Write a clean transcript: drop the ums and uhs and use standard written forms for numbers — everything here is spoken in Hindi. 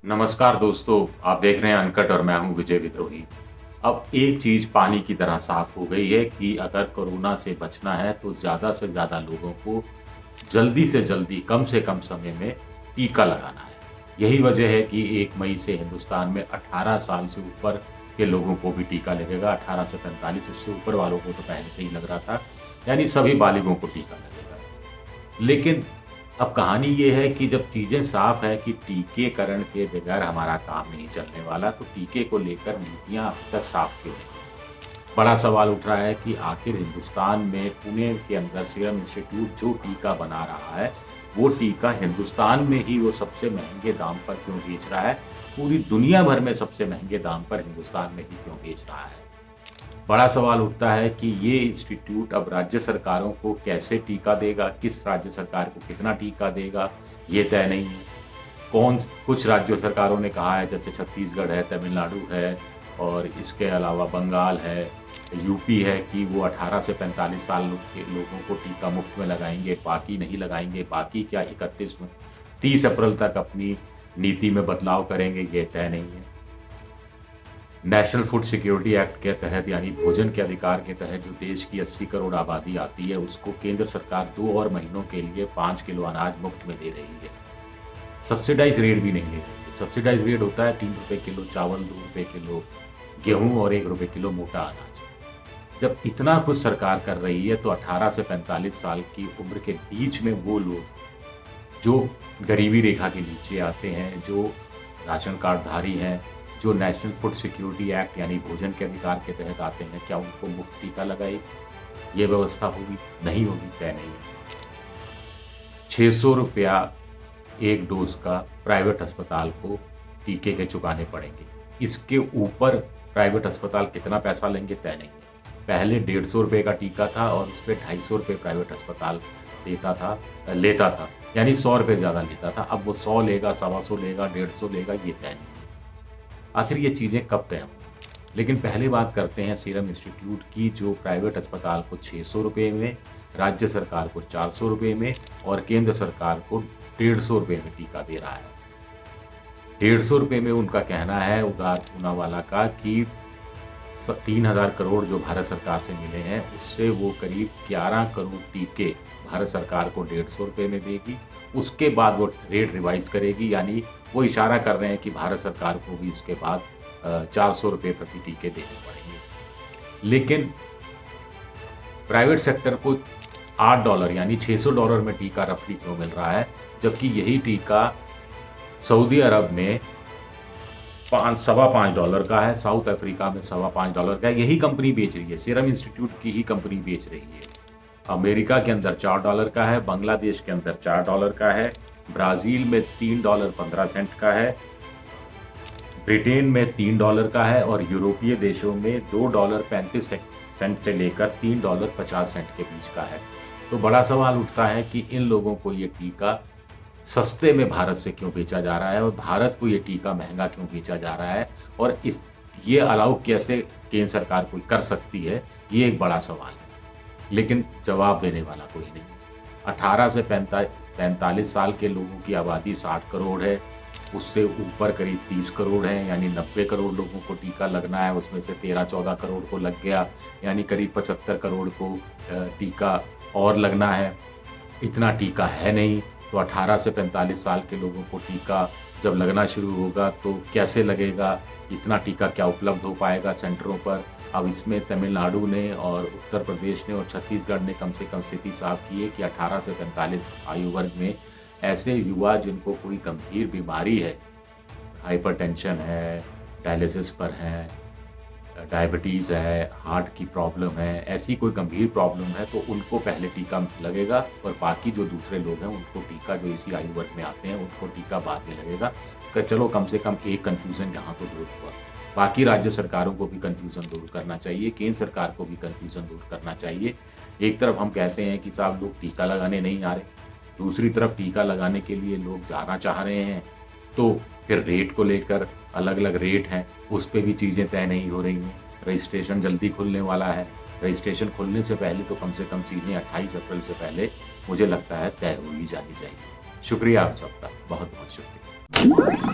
नमस्कार दोस्तों, आप देख रहे हैं अनकट और मैं हूं विजय विद्रोही। अब एक चीज़ पानी की तरह साफ हो गई है कि अगर कोरोना से बचना है तो ज़्यादा से ज़्यादा लोगों को जल्दी से जल्दी कम से कम समय में टीका लगाना है। यही वजह है कि 1 मई से हिंदुस्तान में 18 साल से ऊपर के लोगों को भी टीका लगेगा। 18 से 45 उससे ऊपर वालों को तो पहले से ही लग रहा था, यानी सभी बालिगों को टीका लगेगा। लेकिन अब कहानी ये है कि जब चीज़ें साफ है कि टीकेकरण के बगैर हमारा काम नहीं चलने वाला, तो टीके को लेकर नीतियाँ अब तक साफ क्यों नहीं? बड़ा सवाल उठ रहा है कि आखिर हिंदुस्तान में पुणे के अंदर सीरम इंस्टीट्यूट जो टीका बना रहा है, वो टीका हिंदुस्तान में ही वो सबसे महँगे दाम पर क्यों बेच रहा है? पूरी दुनिया भर में सबसे महँगे दाम पर हिंदुस्तान में ही क्यों बेच रहा है? बड़ा सवाल उठता है कि ये इंस्टीट्यूट अब राज्य सरकारों को कैसे टीका देगा, किस राज्य सरकार को कितना टीका देगा, ये तय नहीं है। कुछ राज्य सरकारों ने कहा है, जैसे छत्तीसगढ़ है, तमिलनाडु है और इसके अलावा बंगाल है, यूपी है कि वो 18 से 45 साल के लोगों को टीका मुफ्त में लगाएँगे, बाकी नहीं लगाएँगे। बाकी क्या 30 अप्रैल तक अपनी नीति में बदलाव करेंगे, ये तय नहीं है। नेशनल फूड सिक्योरिटी एक्ट के तहत यानी भोजन के अधिकार के तहत जो देश की 80 करोड़ आबादी आती है, उसको केंद्र सरकार 2 और महीनों के लिए 5 किलो अनाज मुफ्त में दे रही है। सब्सिडाइज रेट भी नहीं ले रही है। सब्सिडाइज रेट होता है 3 रुपए किलो चावल, 2 रुपए किलो गेहूँ और 1 रुपए किलो मोटा अनाज। जब इतना कुछ सरकार कर रही है तो 18 से 45 साल की उम्र के बीच में वो लोग जो गरीबी रेखा के नीचे आते हैं, जो राशन कार्डधारी हैं, जो नेशनल फूड सिक्योरिटी एक्ट यानी भोजन के अधिकार के तहत आते हैं, क्या उनको मुफ्त टीका लगाए? ये व्यवस्था होगी? नहीं होगी, तय नहीं है। 600 रुपया एक डोज का प्राइवेट अस्पताल को टीके के चुकाने पड़ेंगे। इसके ऊपर प्राइवेट अस्पताल कितना पैसा लेंगे, तय नहीं है। पहले 150 रुपये का टीका था और उस पर 250 रुपये प्राइवेट अस्पताल लेता था, यानी 100 रुपये ज़्यादा लेता था। अब वो 100 लेगा, 125 लेगा, 150 लेगा, ये तय नहीं। आखिर ये चीज़ें कब तय होंगी? लेकिन पहले बात करते हैं सीरम इंस्टीट्यूट की, जो प्राइवेट अस्पताल को 600 रुपये में, राज्य सरकार को 400 रुपये में और केंद्र सरकार को 150 रुपये में टीका दे रहा है। 150 रुपये में उनका कहना है उदार पूनावाला का कि 3000 करोड़ जो भारत सरकार से मिले हैं, उससे वो करीब 11 करोड़ टीके भारत सरकार को 150 रुपये में देगी। उसके बाद वो रेट रिवाइज़ करेगी, यानी वो इशारा कर रहे हैं कि भारत सरकार को भी उसके बाद 400 रुपये प्रति टीके देने पड़ेंगे। लेकिन प्राइवेट सेक्टर को $8 यानी $600 में टीका रफली क्यों मिल रहा है, जबकि यही टीका सऊदी अरब में $5.25 का है, साउथ अफ्रीका में $5.25 का है। यही कंपनी बेच रही है, सीरम इंस्टीट्यूट की ही कंपनी बेच रही है। अमेरिका के अंदर $4 का है, बांग्लादेश के अंदर $4 का है, ब्राज़ील में $3.15 का है, ब्रिटेन में $3 का है और यूरोपीय देशों में $2.35 से लेकर $3.50 के बीच का है। तो बड़ा सवाल उठता है कि इन लोगों को ये टीका सस्ते में भारत से क्यों बेचा जा रहा है और भारत को ये टीका महंगा क्यों बेचा जा रहा है, और ये अलाउ कैसे केंद्र सरकार कोई कर सकती है, ये एक बड़ा सवाल है। लेकिन जवाब देने वाला कोई नहीं। 18 से 45 साल के लोगों की आबादी 60 करोड़ है, उससे ऊपर करीब 30 करोड़ हैं, यानी 90 करोड़ लोगों को टीका लगना है। उसमें से 13-14 करोड़ को लग गया, यानी करीब 75 करोड़ को टीका और लगना है। इतना टीका है नहीं, तो 18 से 45 साल के लोगों को टीका जब लगना शुरू होगा तो कैसे लगेगा, इतना टीका क्या उपलब्ध हो पाएगा सेंटरों पर? अब इसमें तमिलनाडु ने और उत्तर प्रदेश ने और छत्तीसगढ़ ने कम से कम स्थिति साफ की है कि 18 से 45 आयु वर्ग में ऐसे युवा जिनको कोई गंभीर बीमारी है, हाइपरटेंशन है, डायलिसिस पर हैं, डायबिटीज़ है, हार्ट की प्रॉब्लम है, ऐसी कोई गंभीर प्रॉब्लम है, तो उनको पहले टीका लगेगा और बाकी जो दूसरे लोग हैं उनको टीका, जो इसी आयु वर्ग में आते हैं, उनको टीका बाद में लगेगा। चलो कम से कम एक कन्फ्यूज़न यहाँ तो दूर हुआ। बाकी राज्य सरकारों को भी कन्फ्यूज़न दूर करना चाहिए, केंद्र सरकार को भी कन्फ्यूज़न दूर करना चाहिए। एक तरफ हम कहते हैं कि साहब लोग टीका लगाने नहीं आ रहे, दूसरी तरफ टीका लगाने के लिए लोग जाना चाह रहे हैं, तो फिर रेट को लेकर अलग अलग रेट हैं, उस पे भी चीज़ें तय नहीं हो रही हैं। रजिस्ट्रेशन जल्दी खुलने वाला है, रजिस्ट्रेशन खुलने से पहले तो कम से कम चीज़ें 28 अप्रैल से पहले मुझे लगता है तय हो ही जानी चाहिए। शुक्रिया आप सबका, बहुत बहुत शुक्रिया।